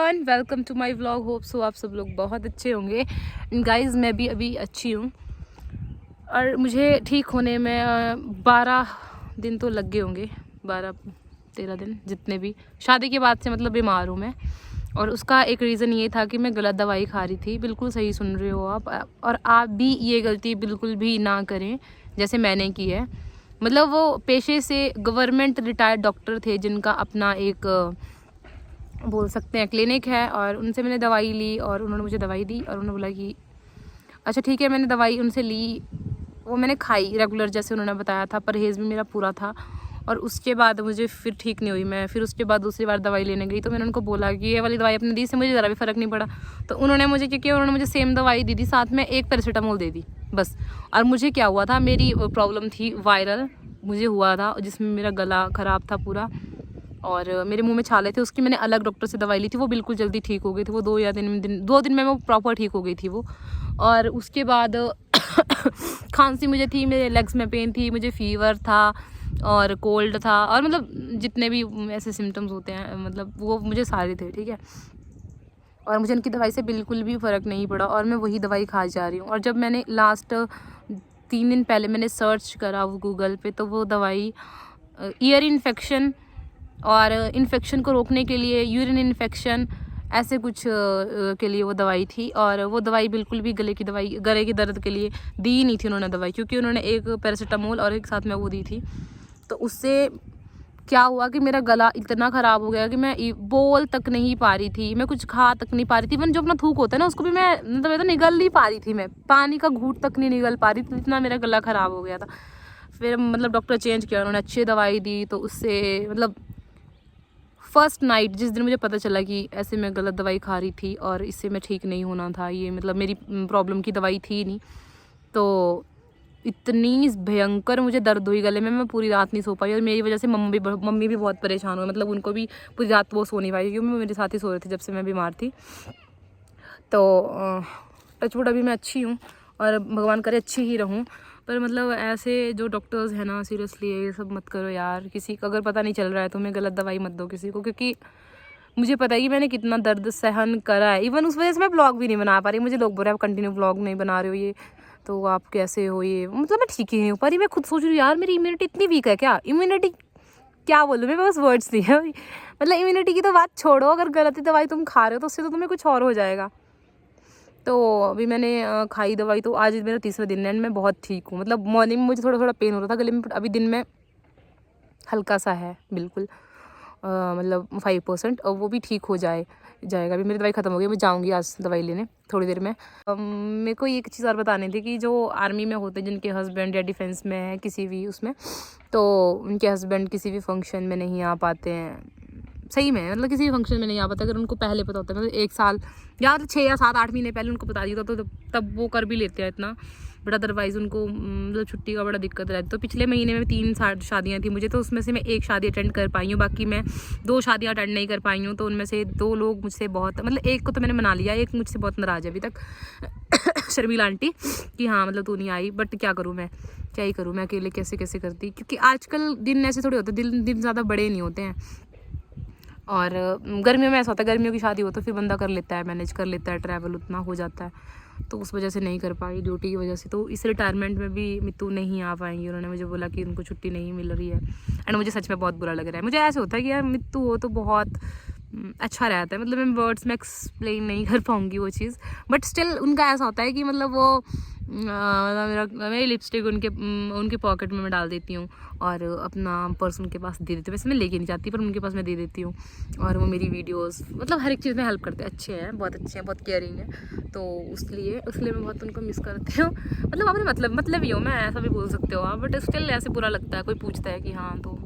Everyone, welcome to my vlog. Hope so आप सब लोग बहुत अच्छे होंगे। गाइस, मैं भी अभी अच्छी हूँ और मुझे ठीक होने में 12 दिन तो लग गए होंगे, 12-13 दिन जितने भी। शादी के बाद से मतलब बीमार हूँ मैं, और उसका एक रीज़न ये था कि मैं गलत दवाई खा रही थी। बिल्कुल सही सुन रहे हो आप, और आप भी ये गलती बिल्कुल भी ना करें जैसे मैंने की है। मतलब वो पेशे से गवर्नमेंट रिटायर्ड डॉक्टर थे जिनका अपना एक बोल सकते हैं क्लिनिक है, और उनसे मैंने दवाई ली और उन्होंने मुझे दवाई दी और उन्होंने बोला कि अच्छा ठीक है। मैंने दवाई उनसे ली, वो मैंने खाई रेगुलर जैसे उन्होंने बताया था, परहेज़ भी मेरा पूरा था। और उसके बाद मुझे फिर ठीक नहीं हुई, मैं फिर उसके बाद दूसरी बार दवाई लेने गई तो मैंने उनको बोला कि ये वाली दवाई आपने दी, से मुझे ज़रा भी फ़र्क नहीं पड़ा। तो उन्होंने मुझे, क्योंकि उन्होंने मुझे सेम दवाई दी थी, साथ में एक पैरासीटामोल दे दी बस। और मुझे क्या हुआ था, मेरी प्रॉब्लम थी वायरल, मुझे हुआ था जिसमें मेरा गला ख़राब था पूरा और मेरे मुंह में छाले थे। उसकी मैंने अलग डॉक्टर से दवाई ली थी, वो बिल्कुल जल्दी ठीक हो गई थी। वो 2 दिन में वो प्रॉपर ठीक हो गई थी वो। और उसके बाद खांसी मुझे थी, मेरे लेग्स में पेन थी, मुझे फीवर था और कोल्ड था, और मतलब जितने भी ऐसे सिम्टम्स होते हैं मतलब वो मुझे सारे थे, ठीक है। और मुझे उनकी दवाई से बिल्कुल भी फ़र्क नहीं पड़ा और मैं वही दवाई खा जा रही हूँ। और जब मैंने लास्ट 3 दिन पहले मैंने सर्च करा वो गूगल पे, तो वो दवाई ईयर इन्फेक्शन और इन्फेक्शन को रोकने के लिए, यूरिन इन्फेक्शन ऐसे कुछ के लिए वो दवाई थी। और वो दवाई बिल्कुल भी गले के दर्द के लिए दी ही नहीं थी उन्होंने दवाई, क्योंकि उन्होंने एक पैरासीटामोल और एक साथ में वो दी थी। तो उससे क्या हुआ कि मेरा गला इतना ख़राब हो गया कि मैं बोल तक नहीं पा रही थी, मैं कुछ खा तक नहीं पा रही थी। इवन जो अपना थूक होता है ना, उसको भी मैं मतलब निगल नहीं पा रही थी, मैं पानी का घूंट तक नहीं निगल पा रही थी, इतना मेरा गला ख़राब हो गया था। फिर मतलब डॉक्टर चेंज किया, उन्होंने अच्छी दवाई दी। तो उससे मतलब फर्स्ट नाइट जिस दिन मुझे पता चला कि ऐसे मैं गलत दवाई खा रही थी और इससे मैं ठीक नहीं होना था, ये मतलब मेरी प्रॉब्लम की दवाई थी नहीं, तो इतनी भयंकर मुझे दर्द हुई गले में, मैं पूरी रात नहीं सो पाई। और मेरी वजह से मम्मी भी बहुत परेशान हुई, मतलब उनको भी पूरी रात वो सो नहीं पाई, क्योंकि वो मेरे साथ ही सो रहे थे जब से मैं बीमार थी। तो टचवुड अभी मैं अच्छी हूँ और भगवान करे अच्छी ही रहूँ। पर मतलब ऐसे जो डॉक्टर्स हैं ना, सीरियसली ये सब मत करो यार। किसी का अगर पता नहीं चल रहा है तो मैं गलत दवाई मत दो किसी को, क्योंकि मुझे पता है कि मैंने कितना दर्द सहन करा है। इवन उस वजह से मैं ब्लॉग भी नहीं बना पा रही। मुझे लोग बोल रहे हैं आप कंटिन्यू ब्लॉग नहीं बना रहे हो, ये तो आप कैसे हो, ये मतलब मैं ठीक ही नहीं हो पा रही। मैं खुद सोच रही हूँ यार, मेरी इम्यूनिटी इतनी वीक है क्या? इम्यूनिटी क्या बोलूँ मैं, बस वर्ड्स नहीं है। मतलब इम्यूनिटी की तो बात छोड़ो, अगर गलत दवाई तुम खा रहे हो तो उससे तो तुम्हें कुछ और हो जाएगा। तो अभी मैंने खाई दवाई, तो आज मेरा 3रा दिन है एंड मैं बहुत ठीक हूँ। मतलब मॉर्निंग में मुझे थोड़ा थोड़ा पेन हो रहा था गले में, बट अभी दिन में हल्का सा है बिल्कुल, मतलब 5%, और वो भी ठीक हो जाएगा। अभी मेरी दवाई ख़त्म हो गई, मैं जाऊँगी आज दवाई लेने थोड़ी देर में। मेरे को एक चीज़ और बतानी थी कि जो आर्मी में होते हैं, जिनके हस्बैंड या डिफेंस में है किसी भी उसमें, तो उनके हस्बैंड किसी भी फंक्शन में नहीं आ पाते हैं। सही में मतलब किसी भी फंक्शन में नहीं आ पाता। अगर उनको पहले पता होता है, मतलब 1 साल या 6 या 7-8 महीने पहले उनको बता दिया तो तब वो कर भी लेते हैं इतना, बट अदरवाइज़ उनको मतलब छुट्टी का बड़ा दिक्कत रहती है। तो पिछले महीने में 3 शादियाँ थी मुझे, तो उसमें से मैं 1 शादी अटेंड कर पाई हूँ, बाकी मैं 2 शादियाँ अटेंड नहीं कर पाई हूँ। तो उनमें से 2 लोग मुझसे बहुत, मतलब एक को तो मैंने मना लिया, एक मुझसे बहुत नाराज़ है अभी तक शर्मिला आंटी, कि हाँ मतलब तू नहीं आई। बट क्या करूँ मैं, क्या ही करूँ मैं, अकेले कैसे कैसे करती, क्योंकि आजकल दिन ऐसे थोड़े होते, दिन ज़्यादा बड़े नहीं होते हैं। और गर्मियों में ऐसा होता है, गर्मियों की शादी हो तो फिर बंदा कर लेता है, मैनेज कर लेता है, ट्रैवल उतना हो जाता है। तो उस वजह से नहीं कर पाई, ड्यूटी की वजह से। तो इस रिटायरमेंट में भी मित्तू नहीं आ पाएंगी, उन्होंने मुझे बोला कि उनको छुट्टी नहीं मिल रही है। एंड मुझे सच में बहुत बुरा लग रहा है। मुझे ऐसे होता है कि यार मित्तू हो तो बहुत अच्छा रहता है, मतलब मैं वर्ड्स में एक्सप्लेन नहीं कर पाऊँगी वो चीज़, बट स्टिल उनका ऐसा होता है कि मतलब वो मेरी लिपस्टिक उनके पॉकेट में मैं डाल देती हूँ और अपना पर्स उनके पास दे देती हूँ। वैसे मैं लेके नहीं जाती, पर उनके पास मैं दे देती हूँ। और वो मेरी वीडियोस मतलब हर एक चीज़ में हेल्प करते हैं, अच्छे हैं, बहुत अच्छे हैं, बहुत केयरिंग है। तो इसलिए मैं बहुत उनको मिस करती हूँ। मतलब आपने मतलब ही हो, मैं ऐसा भी बोल सकते हो आप, बट स्टिल ऐसे बुरा लगता है, कोई पूछता है कि हाँ, तो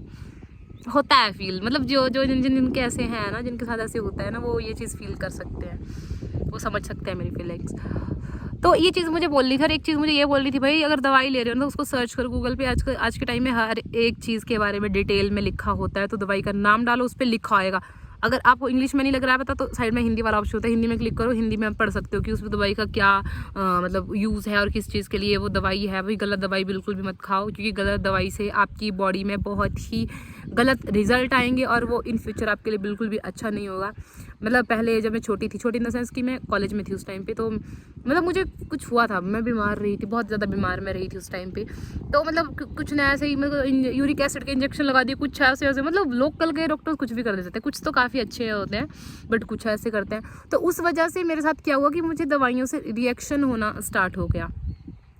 होता है फील। मतलब जिनके ऐसे हैं ना, जिनके साथ ऐसे होता है ना, वो ये चीज़ फील कर सकते हैं, वो समझ सकते हैं मेरी फीलिंग्स। तो ये चीज़ मुझे बोलनी थी। और एक चीज़ मुझे ये बोलनी थी, भाई अगर दवाई ले रहे हो ना तो उसको सर्च करो गूगल पे। आज के टाइम में हर एक चीज़ के बारे में डिटेल में लिखा होता है। तो दवाई का नाम डालो, उस पर लिखा आएगा। अगर आपको इंग्लिश में नहीं लग रहा है पता, तो साइड में हिंदी वाला ऑप्शन होता है, हिंदी में क्लिक करो, हिंदी में आप पढ़ सकते हो कि उस दवाई का क्या मतलब यूज़ है और किस चीज़ के लिए वो दवाई है। वही गलत दवाई बिल्कुल भी मत खाओ, क्योंकि गलत दवाई से आपकी बॉडी में बहुत ही गलत रिजल्ट आएंगे और वो इन फ्यूचर आपके लिए बिल्कुल भी अच्छा नहीं होगा। मतलब पहले जब मैं छोटी इन द सेंस कि मैं कॉलेज में थी उस टाइम पे, तो मतलब मुझे कुछ हुआ था, मैं बीमार रही थी, बहुत ज़्यादा बीमार मैं रही थी उस टाइम पे। तो मतलब कुछ ना ऐसे ही मतलब यूरिक एसिड के इंजेक्शन लगा दिए, कुछ ऐसे मतलब लोकल के डॉक्टर कुछ भी कर देते हैं, कुछ तो काफ़ी अच्छे होते हैं बट कुछ ऐसे करते हैं। तो उस वजह से मेरे साथ क्या हुआ कि मुझे दवाइयों से रिएक्शन होना स्टार्ट हो गया,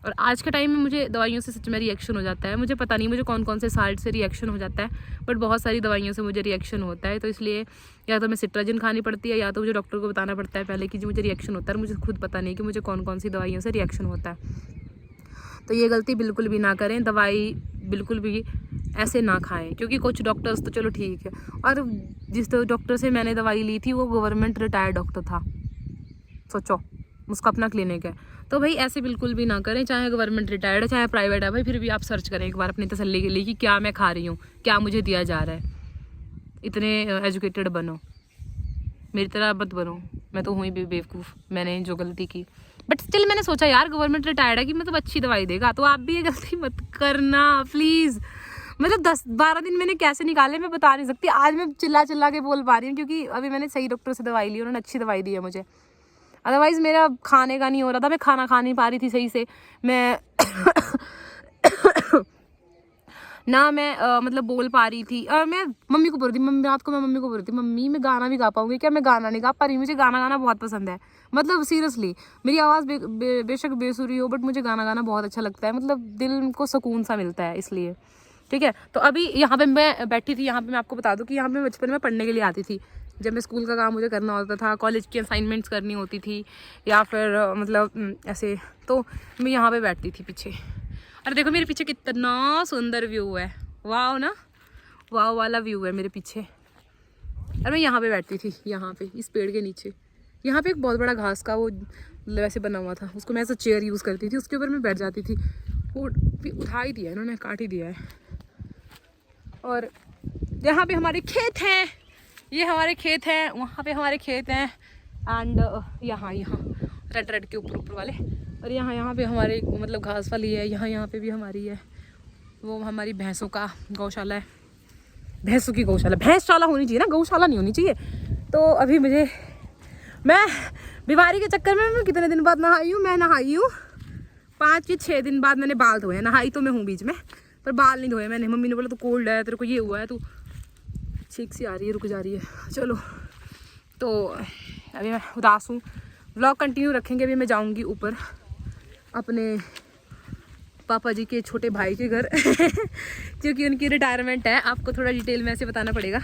और आज के टाइम में मुझे दवाइयों से सच में रिएक्शन हो जाता है। मुझे पता नहीं मुझे कौन कौन से साल्ट से रिएक्शन हो जाता है, बट बहुत सारी दवाइयों से मुझे रिएक्शन होता है। तो इसलिए या तो मैं सिट्राजिन खानी पड़ती है, या तो मुझे डॉक्टर को बताना पड़ता है पहले कि जो मुझे रिएक्शन होता है। मुझे खुद पता नहीं कि मुझे कौन कौन सी दवाइयों से रिएक्शन होता है। तो ये गलती बिल्कुल भी ना करें, दवाई बिल्कुल भी ऐसे ना खाएं, क्योंकि कुछ डॉक्टर्स तो चलो ठीक है, और जिस डॉक्टर से मैंने दवाई ली थी वो गवर्नमेंट रिटायर्ड डॉक्टर था, सोचो, उसका अपना क्लिनिक है। तो भाई ऐसे बिल्कुल भी ना करें, चाहे गवर्नमेंट रिटायर्ड है चाहे प्राइवेट है भाई, फिर भी आप सर्च करें एक बार अपनी तसल्ली के लिए कि क्या मैं खा रही हूँ, क्या मुझे दिया जा रहा है। इतने एजुकेटेड बनो, मेरी तरह मत बनो, मैं तो हुई भी बेवकूफ़, मैंने जो गलती की। बट स्टिल मैंने सोचा यार गवर्नमेंट रिटायर्ड है कि मतलब अच्छी दवाई देगा, तो आप भी ये गलती मत करना प्लीज़। मतलब 10-12 दिन मैंने कैसे निकाले मैं बता नहीं सकती। आज मैं चिल्ला के बोल पा रही हूँ क्योंकि अभी मैंने सही डॉक्टर से दवाई ली, उन्होंने अच्छी दवाई दी है मुझे। अदरवाइज़ मेरा खाने का नहीं हो रहा था, मैं खाना खा नहीं पा रही थी सही से। मैं ना मैं मतलब बोल पा रही थी, और मैं मम्मी को बोल रही थी, मम्मी रात को मैं मम्मी को बोल रही थी, मम्मी मैं गाना नहीं गा पाऊंगी क्या, मैं गाना नहीं गा पा रही, मुझे गाना गाना बहुत पसंद है। मतलब सीरियसली मेरी आवाज़ बेशक बेसुरी हो, बट मुझे गाना गाना बहुत अच्छा लगता है, मतलब दिल को सुकून सा मिलता है इसलिए। ठीक है, तो अभी यहाँ पे मैं बैठी थी, यहाँ पे मैं आपको बता दूँ कि यहाँ पे बचपन में पढ़ने के लिए आती थी। जब मैं स्कूल का काम मुझे करना होता था, कॉलेज की असाइनमेंट्स करनी होती थी, या फिर मतलब ऐसे, तो मैं यहाँ पे बैठती थी पीछे। अरे देखो मेरे पीछे कितना सुंदर व्यू है, वाव ना, वाव वाला व्यू है मेरे पीछे। और मैं यहाँ पे बैठती थी, यहाँ पे इस पेड़ के नीचे। यहाँ पे एक बहुत बड़ा घास का वो वैसे बना हुआ था, उसको मैं ऐसा चेयर यूज़ करती थी, उसके ऊपर मैं बैठ जाती थी। वो उठा ही दिया इन्होंने, काट ही दिया है। और यहाँ पे हमारे खेत हैं, ये हमारे खेत हैं, वहाँ पे हमारे खेत हैं, एंड यहाँ रेड के ऊपर वाले, और यहाँ पे हमारे मतलब घास वाली है, यहाँ पे भी हमारी है, वो हमारी भैंसों का गौशाला है, भैंसों की गौशाला, भैंसशाला होनी चाहिए ना, गौशाला नहीं होनी चाहिए। तो अभी मैं बीमारी के चक्कर में मैं कितने दिन बाद नहाई हूँ, मैं नहाई हूँ 5 या 6 दिन बाद मैंने बाल धोए। नहाई तो मैं हूँ बीच में, पर बाल नहीं धोए मैंने। मम्मी ने बोला तो कोल्ड है, तेरे को ये हुआ है, तू छींक सी आ रही है, रुक जा रही है। चलो, तो अभी मैं उदास हूँ, व्लॉग कंटिन्यू रखेंगे। अभी मैं जाऊँगी ऊपर अपने पापा जी के छोटे भाई के घर क्योंकि उनकी रिटायरमेंट है। आपको थोड़ा डिटेल में ऐसे बताना पड़ेगा,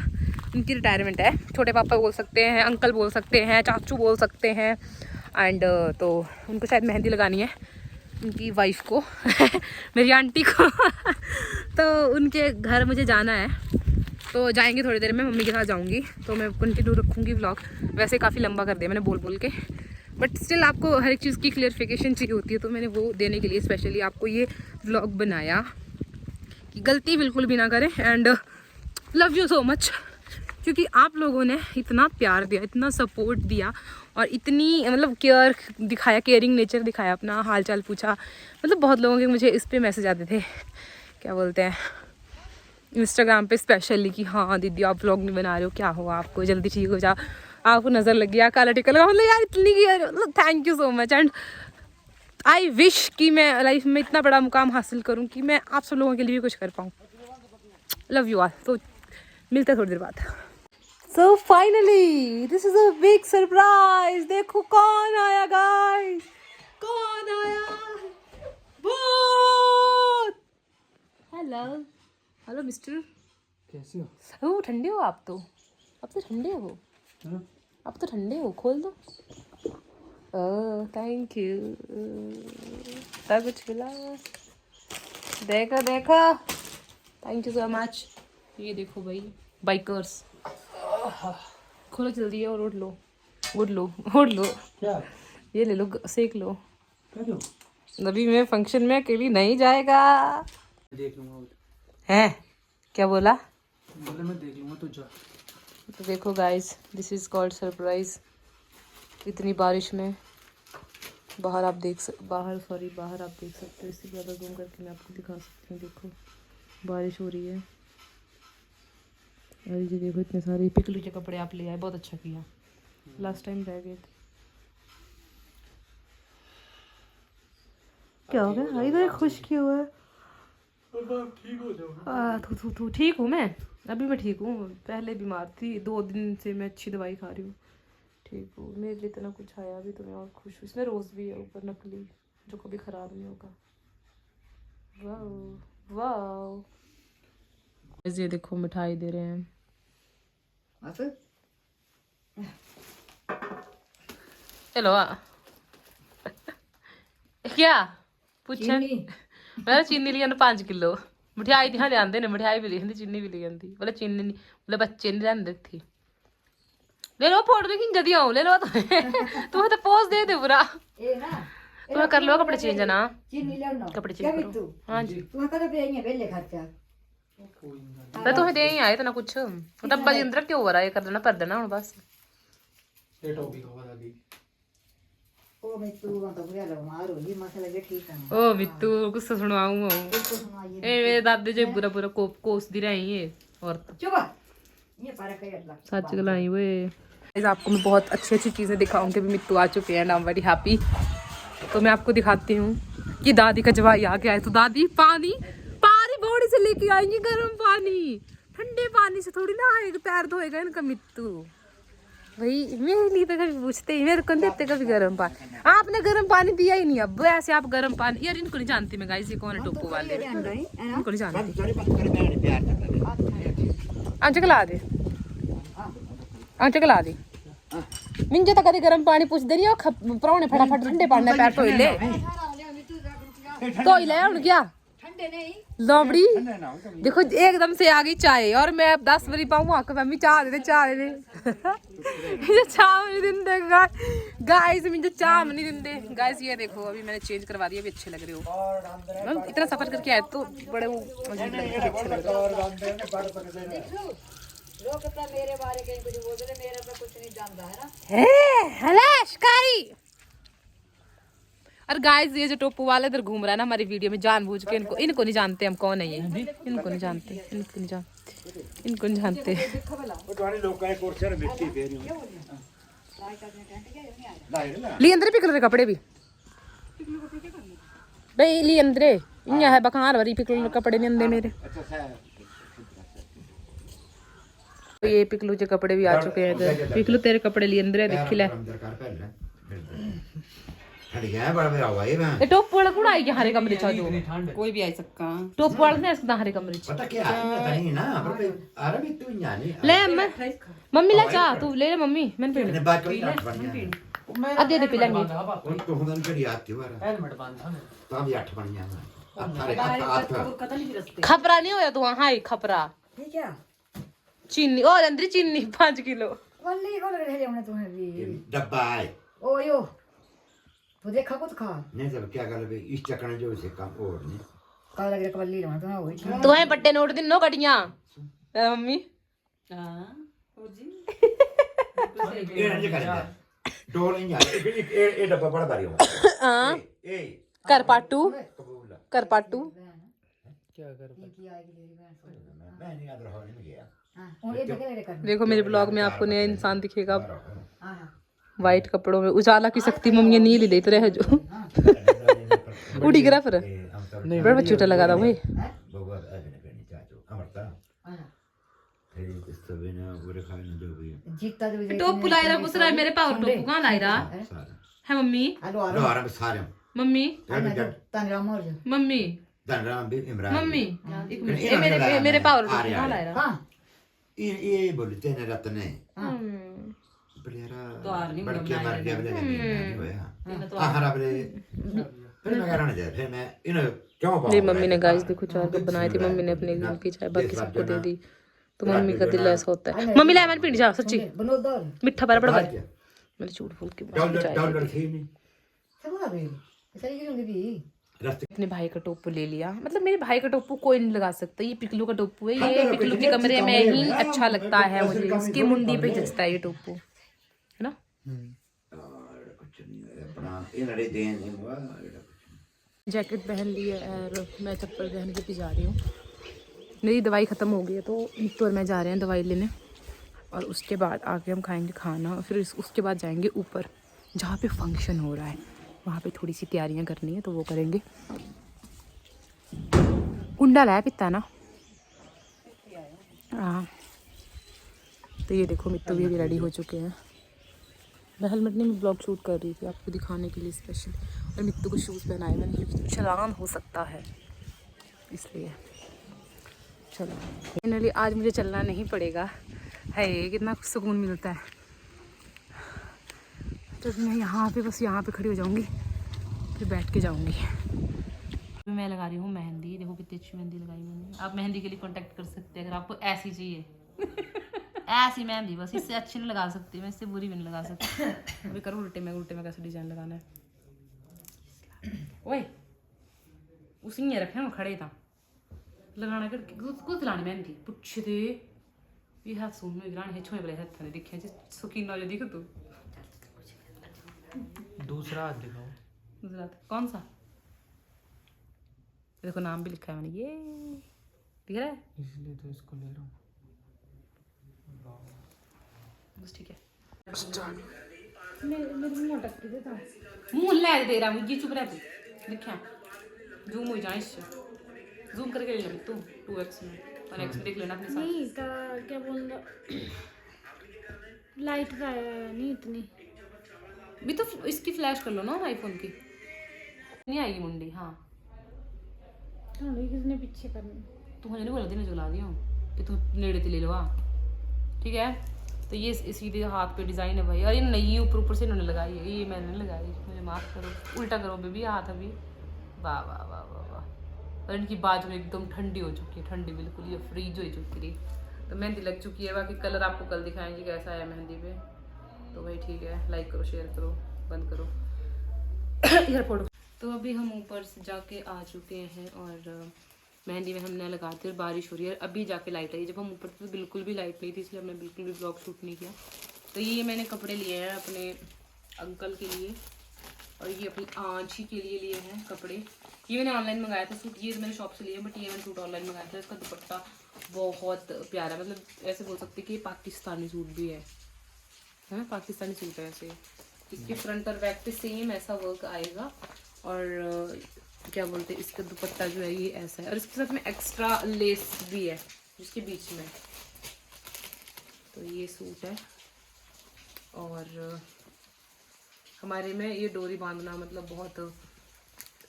उनकी रिटायरमेंट है। छोटे पापा बोल सकते हैं, अंकल बोल सकते हैं, चाचू बोल सकते हैं, एंड तो उनको शायद मेहंदी लगानी है उनकी वाइफ को मेरी आंटी को तो उनके घर मुझे जाना है, तो जाएंगे थोड़ी देर में, मम्मी के साथ जाऊंगी। तो मैं कंटिन्यू रखूँगी व्लॉग। वैसे काफ़ी लंबा कर दिया मैंने बोल के, बट स्टिल आपको हर एक चीज़ की क्लियरिफिकेशन चाहिए होती है, तो मैंने वो देने के लिए स्पेशली आपको ये व्लॉग बनाया कि गलती बिल्कुल भी ना करें। And love you so much, क्योंकि आप लोगों ने इतना प्यार दिया, इतना सपोर्ट दिया, और इतनी मतलब केयर दिखाया, केयरिंग नेचर दिखाया, अपना हाल चाल पूछा। मतलब बहुत लोगों के मुझे इस पे मैसेज आते थे, क्या बोलते हैं, इंस्टाग्राम पे स्पेशली कि हाँ दीदी आप व्लॉग नहीं बना रहे हो, क्या हुआ आपको, जल्दी ठीक हो जाओ, आपको नज़र लग गया, काला टिक्का लगा। मतलब यार इतनी केयर, मतलब thank you so much. And I wish कि मैं लाइफ में इतना बड़ा मुकाम हासिल करूँ कि मैं आप सब लोगों के लिए भी कुछ कर पाऊँ। Love you all. तो मिलते हैं थोड़ी देर बाद। So finally this is a big surprise. देखो कौन आया गाइस, कौन आया, भूत। हेलो हेलो मिस्टर, कैसे हो? ओह ठंडे हो आप तो, अब तो ठंडे हो, अब तो ठंडे हो, खोल दो। ओह थैंक यू, सब कुछ मिला, देखो देखो, थैंक यू सो मच। ये देखो भाई बाइकर्स, खोलो जल्दी और उठ लो, उठ लो, उठ लो, क्या? ये ले लो, सेक लो। क्या क्यों? अभी मैं फंक्शन में अकेली नहीं जाएगा। देख लूंगा। हैं क्या बोला? बोले मैं देख लूंगा, तू जा। तो देखो guys, this is called surprise. इतनी बारिश में बाहर आप देख बाहर आप देख सकते हो। इससे ज़्यादा जूम करके मैं आपको दिखा सकती हूँ। देखो बारिश हो रही है, और ये देखो इतने सारे पिकलू के कपड़े आप ले आए, बहुत अच्छा किया। लास्ट टाइम रह गए थे। क्या हो गया? इधर खुश क्यों हुआ? ठीक हो जाओ। तू ठीक हूँ मैं, अभी मैं ठीक हूँ। पहले बीमार थी, 2 दिन से मैं अच्छी दवाई खा रही हूँ, ठीक हूँ। मेरे लिए इतना कुछ आया भी तो मैं और खुश हूँ। इसमें रोज़ भी है ऊपर नकली, जो कभी ख़राब नहीं होगा। वाह वाह, ये देखो मिठाई दे रहे हैं। चलो क्या पूछा? मैं चीनी लिया 5 किलो मिठाई दिखा ले, मिठाई भी लिखी, चीनी भी लिखी। बोले चीनी नहीं, बोले बच्चे नहीं रहते थी। ले लो फोटो देखी जदी आऊं, ले लो तुम्हें तो पोज दे दे पूरा। तुम्हें कर लो कपड़े चेंज ना, कपड़े चेंज करो। हाँ जी, तो तुम्हें दे ही आए इतना कुछ डब्बा के अंदर क्यों हो रहा है? कर देना, पर देना हूं बस। ये टॉपिक होगा दादी। ओ मित्तू गुस्सा सुनाऊं ए मेरे दादे जो पूरा पूरा कोस दी रही है। और सच गलाई वे। आपको मैं बहुत अच्छी अच्छी चीजें दिखाऊंगी। अभी मित्तू आ चुके हैं, आई एम वेरी हैप्पी। तो मैं आपको दिखाती हूँ कि दादी का जवाई आ गया है। तो दादी पानी बॉडी से लेके आएंगे, गर्म पानी, ठंडे पानी से थोड़ी ना आएगा, पैर धोएगा इनका मित्तू। भाई मेरे लिए तो कभी पूछते ही, मेरे को देते कभी गर्म पानी। आपने गर्म पानी पिया ही नहीं, अब ऐसे आप गर्म पानी। यार इनको नहीं जानती मैं गाइस, ये कौन है टोपो वाले, इनको नहीं जानती। अंचकला दे, अंचकला दे। मिंजे तो कभी गर्म पानी पूछ दे रही हो, परौने फटाफट ठंडे पानी पैर धोई ले, धोई ले उन क्या लोबड़ी। देखो एकदम से आ गई चाय, और मैं अब 10 बजे पाऊँ आके मम्मी चाह दे चाह दे चाह नहीं दिंदे गाइस, मुझे चाह नहीं दिंदे गाइस। ये देखो अभी मैंने चेंज करवा दिया, अभी अच्छे लग रहे हो। इतना सफर करके आए तो बड़े वो अजीब लग रहे, अच्छे लग रहे हो। मेरे बारे कहीं कुछ बोल रहे, मेरे पे कुछ नहीं जानता है ना। हले शिकारी। और गाइस ये जो टोपू वाला इधर घूम रहा है ना हमारी वीडियो में, जानबूझ के इनको नहीं जानते हम कौन है ये, इनको नहीं जानते, इनको नहीं जानते, इनको नहीं जानते। ली अंदर पिकल के कपड़े भी भाई, ली अंदर इया है बखार वाली पिकल कपड़े नहीं अंदर मेरे। ये पिकलू के कपड़े भी आ चुके हैं। पिकलू तेरे कपड़े लिए अंदर है, देख ले। टोप वाला कौन आई हरे कमरे च? जो कोई भी आ सकता। टोप वाला ने इसदा हरे कमरे च। पता क्या है नहीं ना, पर अरे भी तू जानी ले मम्मी ले चाह तू ले मम्मी, मैंने पीनी ने बात कोई आठ बनिया अदे दे पिलेंगे। उन तो हुदन करी आती वाला हेलमेट बांधा है तो भी 8 बनिया ना अठारे खपरा नहीं होया तू? हां खपरा ठीक है। चीनी और अंदर चीनी 5 किलो वल्ली को लग रहे हमने तुम्हें भी डब्बा है। ओ यो तो देखा कुछ खा नहीं सब क्या कर बे इस चक्कर जो से काम और नहीं का लग रहा वल्ली रहना तो होई तू है पट्टे नोट दिन नो कटियां मम्मी। हां ओ जी ये नहीं करेगा डोल नहीं आ ए डब्बा बड़ा भारी हो। हां ए कर पाटू, कबूल कर पाटू क्या कर मैं नहीं याद रहा नहीं गया। हां और ये देखे कर देखो मेरे ब्लॉग में आपको नया इंसान दिखेगा वाइट कपड़ों में। उजाला की शक्ति मम्मी नीली दे तो रहे जो उड़ी गिरा फिर बड़ा बच्चूटा लगा था वही। बबुआ आगे ने पेनी चाचो अमरता फिर इस तो बिना पूरे खाने जो भी जीता जो टोप बुलाई रहा पुछ रहा है मेरे पावर टोप कहां लाई रहा है मम्मी? हेलो लो आराम सारे मम्मी तंगरा मोर मम्मी धनराम भी इमरान मम्मी ये मेरे पावर टोप कहां लाई रहा? हां ये बोलते हैं रत्ने बड़ेरा बड़के मर गया बले नहीं होया आहारा बले फिर मैं कहना जाए फिर मैं इन क्यों पाऊं। मेरी मम्मी ने गाइस देखो 4 कप बनाई थी, मम्मी ने अपने दिन की चाय बाकी सबको दे दी। तो मम्मी का दिल ऐसा होता है। मम्मी ले मैंने पीनी जा सच्ची बनो दो मिठा बड़ा मैंने झूठ बोल के डॉलर थी नहीं सब आ गई ऐसा ही क्यों भी अपने भाई का टोपू ले लिया। मतलब मेरे भाई का टोपू कोई नहीं लगा सकता, ये पिकलू का टोपू है, ये पिकलू के कमरे में ही अच्छा लगता है मुझे, इसकी मुंडी पे जचता है ये टोपू है ना। और कुछ नहीं अपना इन रे देन नहीं हुआ। जैकेट पहन ली है और मैं चप्पल पहन के पी जा रही हूँ। मेरी दवाई ख़त्म हो गई है तो मित्तू और मैं जा रहे हैं दवाई लेने। और उसके बाद आके हम खाएंगे खाना और फिर उसके बाद जाएंगे ऊपर जहाँ पे फंक्शन हो रहा है, वहाँ पे थोड़ी सी तैयारियाँ करनी है तो वो करेंगे। कुंडा लाया पिता ना। हाँ तो ये देखो मित्तू भी अभी रेडी हो चुके हैं। मैं हेलमेट नहीं, मैं ब्लॉग शूट कर रही थी आपको दिखाने के लिए स्पेशल। और मित्तू को शूज़ पहनाए मैंने क्योंकि चालान हो सकता है इसलिए। चलो फाइनली आज मुझे चलना नहीं पड़ेगा, है कितना सुकून मिलता है। तो मैं यहाँ पे बस यहाँ पे खड़ी हो जाऊँगी फिर बैठ के जाऊँगी। मैं लगा रही हूँ मेहंदी, देखो कितनी अच्छी मेहंदी लगाई मैंने। आप मेहंदी के लिए कांटेक्ट कर सकते हैं अगर आपको ऐसी चाहिए। ऐसी मेहंदी बस, इससे अच्छी नहीं लगा सकती मैं, इससे बुरी भी नहीं लगा सकती। अभी करो उल्टे में कैसे डिजाइन लगाना है। ओए उसी ने रखे हम खड़े था लगाना करके कुछ लानी मेहंदी पुछ दे ये हाथ सुन में ग्रांड है छोए बड़े हाथ ने दिखे जिस सुकीना जो दिख तू। दूसरा हाथ दिखाओ। दूसरा कौन सा? देखो नाम भी लिखा है मैंने, ये दिख रहा है इसलिए तो इसको ले रहा हूँ। बस ठीक है। मुंह ले दे रहा मुझे, चुप रह तू। दिखा जूम हो जाए, इससे जूम करके ले ले तू 2x में और x में देख लेना अपने साथ। नहीं का क्या बोल रहा, लाइट का नहीं इतनी भी तो इसकी फ्लैश कर लो ना आईफोन की, नहीं आएगी मुंडी। हाँ हाँ किसने पीछे करनी। तू मुझे नहीं बोला दिन जला दिया कि तू नेड़े ते ले लो। ठीक है तो ये सीधे हाथ पे डिज़ाइन है भाई। और ये नई ऊपर से इन्होंने लगाई है, ये मैंने नहीं लगाई, मुझे माफ़ करो। उल्टा करो बेबी हाथ अभी। वाह वाह वाह वाह वाह। और इनकी बाजू एकदम ठंडी हो चुकी है, ठंडी बिल्कुल, ये फ्रीज हो चुकी थी। तो मेहंदी लग चुकी है, बाकी कलर आपको कल दिखाएंगे कैसा है मेहंदी पे। तो भाई ठीक है, लाइक करो, शेयर करो, बंद करो इधर फोटो। तो अभी हम ऊपर से जाके आ चुके हैं और मेहंदी में हमने लगाते हुए बारिश हो रही है। अभी जाके लाइट आई, जब हम ऊपर थे तो बिल्कुल भी लाइट नहीं थी, इसलिए हमने बिल्कुल भी ब्लॉग शूट नहीं किया। तो ये मैंने कपड़े लिए हैं अपने अंकल के लिए और ये अपनी आंची के लिए हैं कपड़े। ये मैंने ऑनलाइन मंगाया था सूट, ये मैंने शॉप से लिए बट ये मैंने सूट ऑनलाइन मंगाया था। इसका दुपट्टा बहुत प्यारा, मतलब ऐसे बोल सकते कि ये पाकिस्तानी सूट भी है ना, पाकिस्तानी सूट है ऐसे। इसके फ्रंट और बैक पे सेम ऐसा वर्क आएगा और क्या बोलते हैं इसका दुपट्टा जो है ये ऐसा है और इसके साथ में एक्स्ट्रा लेस भी है जिसके बीच में। तो ये सूट है और हमारे में ये डोरी बांधना मतलब बहुत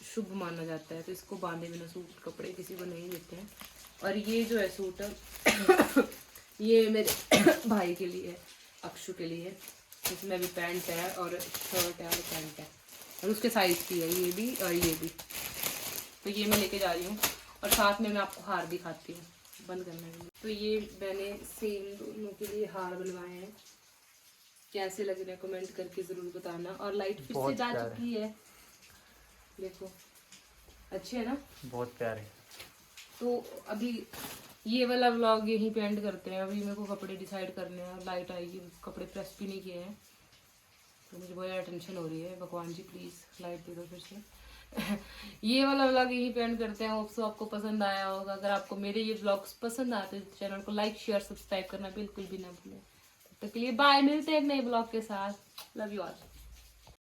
शुभ माना जाता है, तो इसको बांधे बिना सूट कपड़े किसी को नहीं देते हैं। और ये जो है सूट ये मेरे भाई के लिए है, अक्षु के लिए। इसमें भी पैंट है और शर्ट है और पैंट है और उसके साइज़ की है ये भी और ये भी। तो ये मैं लेके जा रही हूँ और साथ में मैं आपको हार दिखाती हूँ, बंद करना है। तो ये मैंने सेम दोनों के लिए हार बनवाए हैं, कैसे लग रहे हैं कमेंट करके ज़रूर बताना। और लाइट फिर से जा चुकी है, देखो अच्छे है ना, बहुत प्यारे। तो अभी ये वाला व्लॉग यहीं पे एंड करते हैं। अभी मेरे को कपड़े डिसाइड करने हैं, लाइट आएगी, कपड़े प्रेस भी नहीं किए हैं तो मुझे बहुत ज़्यादा टेंशन हो रही है। भगवान जी प्लीज़ लाइट दे दो फिर से। ये वाला व्लॉग यहीं पे एंड करते हैं। होप सो आपको पसंद आया होगा। अगर आपको मेरे ये व्लॉग्स पसंद आते तो चैनल को लाइक शेयर सब्सक्राइब करना बिल्कुल भी ना भूलें। तब तक के लिए बाय, मिलते हैं एक नए व्लॉग के साथ। Love you all.